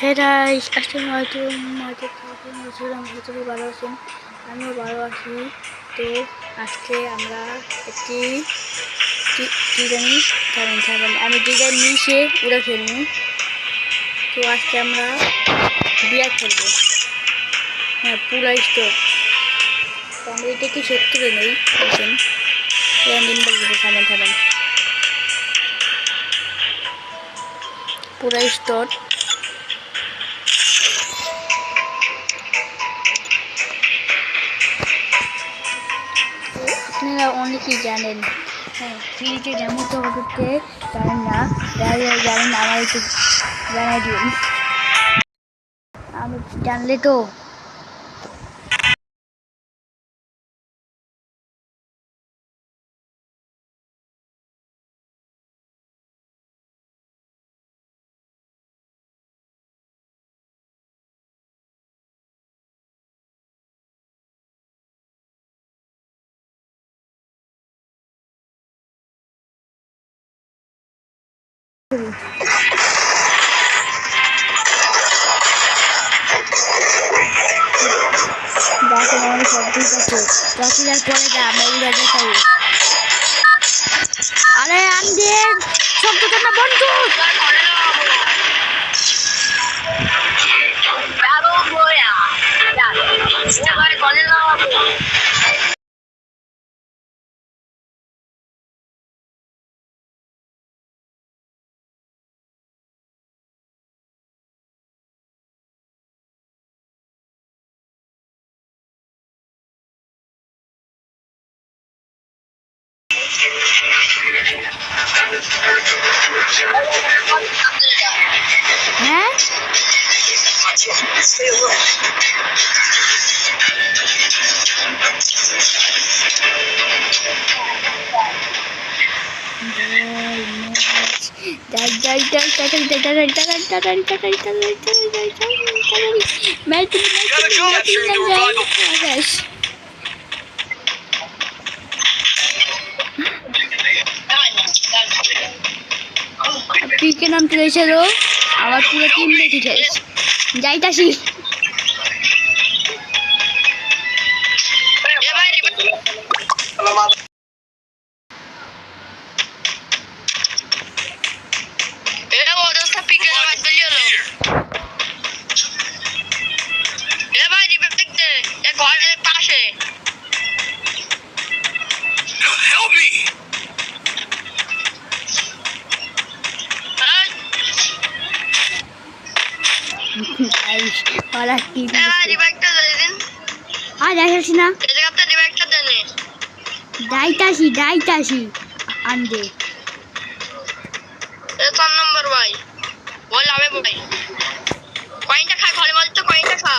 হ্যাঁ গাইস, আজকে হয়তো ভালো আছেন, আমিও ভালো আছি। তো আজকে আমরা একটি কি জানি আমি ডিজাইন নিচে উড়ে ফেলবো। তো আজকে আমরা বিয়ার খেলবো, হ্যাঁ পুরা স্টোর। তো আমরা এটাকে সেট করে নেই, দেখেন থামেন পুরা স্টোর। আপনারা অনেকেই জানেন, হ্যাঁ ফ্রিতে যেমন তো করতে জানেন না, জানেন আমার একটু জানাই দিন। আমি জানলে তো আরে আমাদের শব্দটা না বন্ধু। হ্যাঁ পিকে নাম তুলেছিল আবার পুরো টিম দেখি যাইতাছি। যাইতাছি আনবে নম্বর ভাই বল আবে ভাই কয়েনটা খা, ঘরের মধ্যে তো কয়েনটা খা,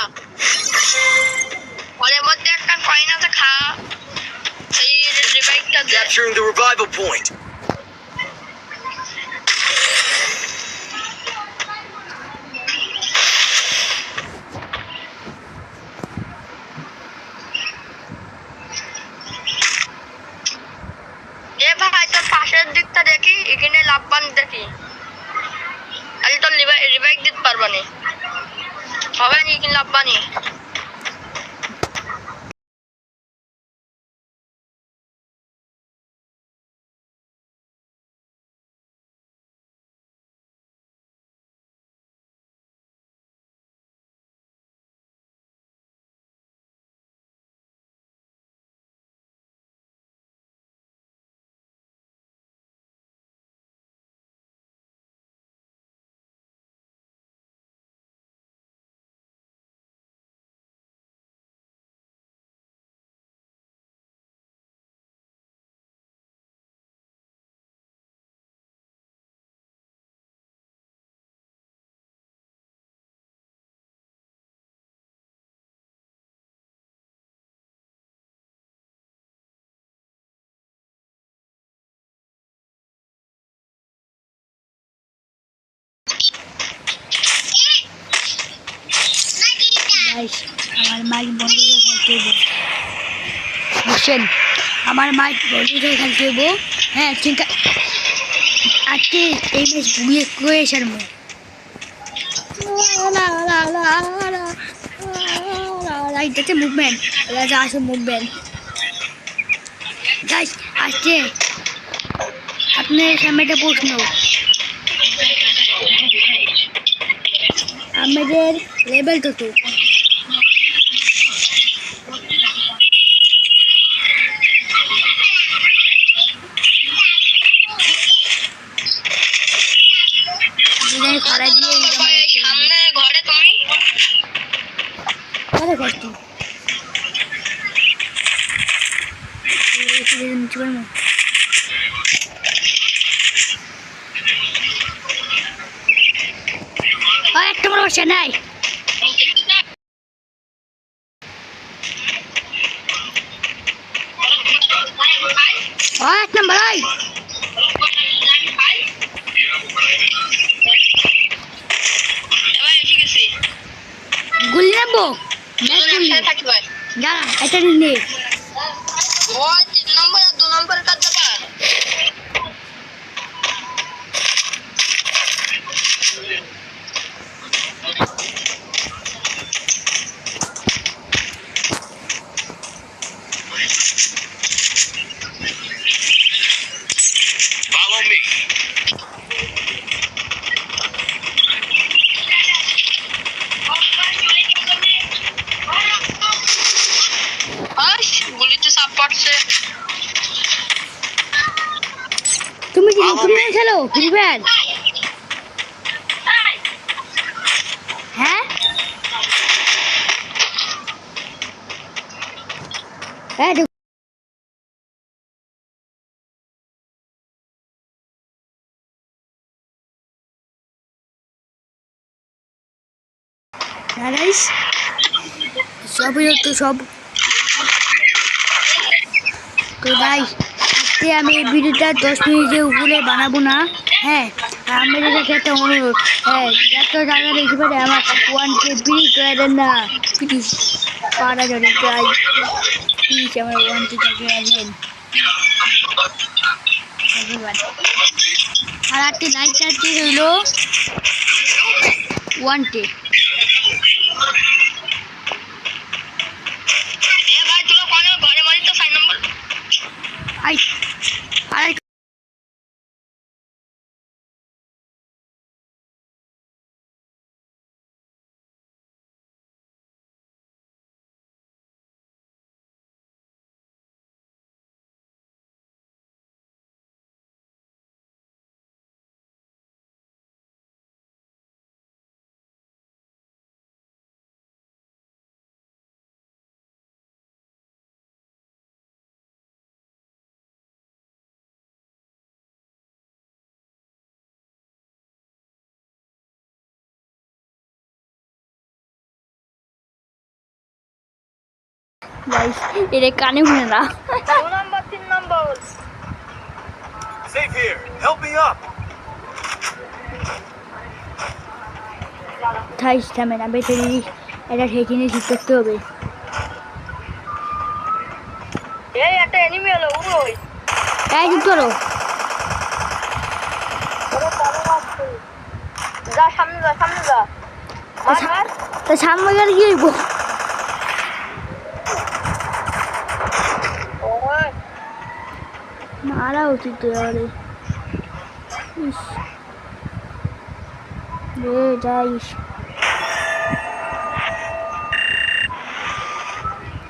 ঘরের মধ্যে একটা কয়েন আছে খা, সেই রিভাইভটা দে। Capturing the revival point. এ ভাই তোর পাশের দিকটা দেখি, এখানে লাভবান দেখি, খালি তোর রিভাইভ দিতে পারবা না, হবে না এখানে লাভবানি। আমার মাইক বন্ধ করে খেলতে হবো, বুঝছেন? আমার মাইক বন্ধ করে খেলতে হবো। হ্যাঁ ঠিক আছে, আজকে এই ম্যাচ বুয়ে ক্রোয়েশিয়ার এটাতে মুভমেন্ট, এটা আসে মুভমেন্ট। গাইস আসছে আপনার সামনে একটা প্রশ্ন, আমাদের লেভেল কত? সামনে ঘরে তুমি কত করছি একটা বড় বসে নাই। এক নম্বর ওই গুলি নেবো দাঁড়া এটা নিয়ে ওই 3 নম্বর আর 2 নম্বর কাজ দেবা। Follow me. গুলিতে সাপ পড়ছে। তুমি খেলো ফ্রি ফায়ার? হ্যাঁ হ্যাঁ সবই তো সব তো ভাই আজকে আমি এই ভিডিওটা 10 মিনিটের উপরে বানাবো না। হ্যাঁ আমাদের কাছে একটা অনুরোধ, হ্যাঁ যত টাকা দেখতে পারে আমার 1K প্লিজ করে দেন না, প্লিজ পারা যদি চাই প্লিজ আমার 1K টাকা দেন। আর একটি লাইক চার্জটি হইল 1K। গাইস এটা কানে শুনে না। 2 নম্বর 3 নম্বর Safe here. Help me up. Guys থামেন, আমি এটা ঠেকে নিয়ে ঠিক করতে হবে। এই একটা এনিমি হলো ওই এই চুপ করো, যা সামনে যা সামনে যা মার মার তা সামনে গেলে কি হইব? ওই মারা উচিত তো আরে ইস রে যাইস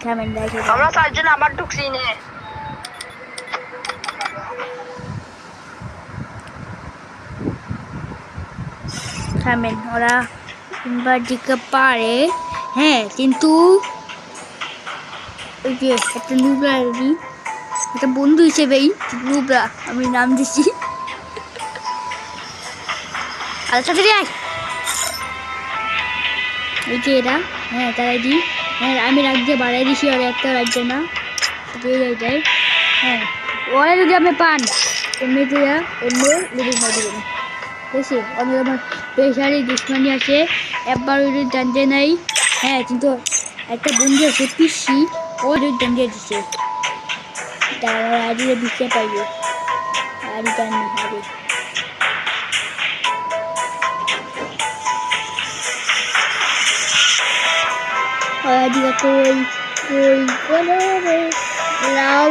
থামেন দেখে আমরা চারজন আবার ঢুকছি নে থামেন, ওরা কিংবা দিকে পারে হ্যাঁ, কিন্তু ওই যে একটা নুবরা একটা বন্ধু হিসেবেই নুবরা আমি নাম দিচ্ছি। আর তাড়াতাড়ি আয়, এই যে এরা হ্যাঁ তারাই দিই হ্যাঁ, আমি রাখ দিয়ে বাড়াই দিছি আর একটা রাখবে না দিয়ে যায়। হ্যাঁ ওরা যদি আপনি পান এমনিতে এমনি লিডিং হয়ে দেবেন, ঠিক আছে? অনেক আমার প্রেশারি দুশ্মনী আছে, একবার ওই জানতে নাই। হ্যাঁ কিন্তু একটা বন্ধু আছে পিসি, ও জানতে দিচ্ছে তারা আইডিতে দিতে পাইবে আইডি জানি আগে এদিকে কই বলো রে লাউ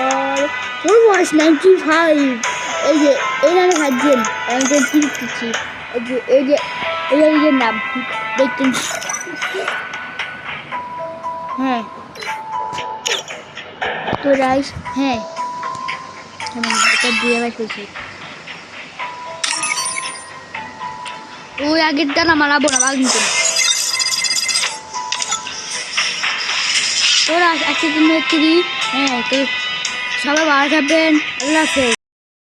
আর তোর বয়স 95। এই যে এই নামে ভাবছেন আমি যে দিচ্ছি এই যে নাম দেখতেন। হ্যাঁ তো রাইস হ্যাঁ এটা দিয়ে রাখছি। ওই আগের দান আমার আবো না বাঘ নিতেন তোরা আজকে দিন হ্যাঁ তো সবাই ভালো থাকবেন। আল্লাহ হাফেজ।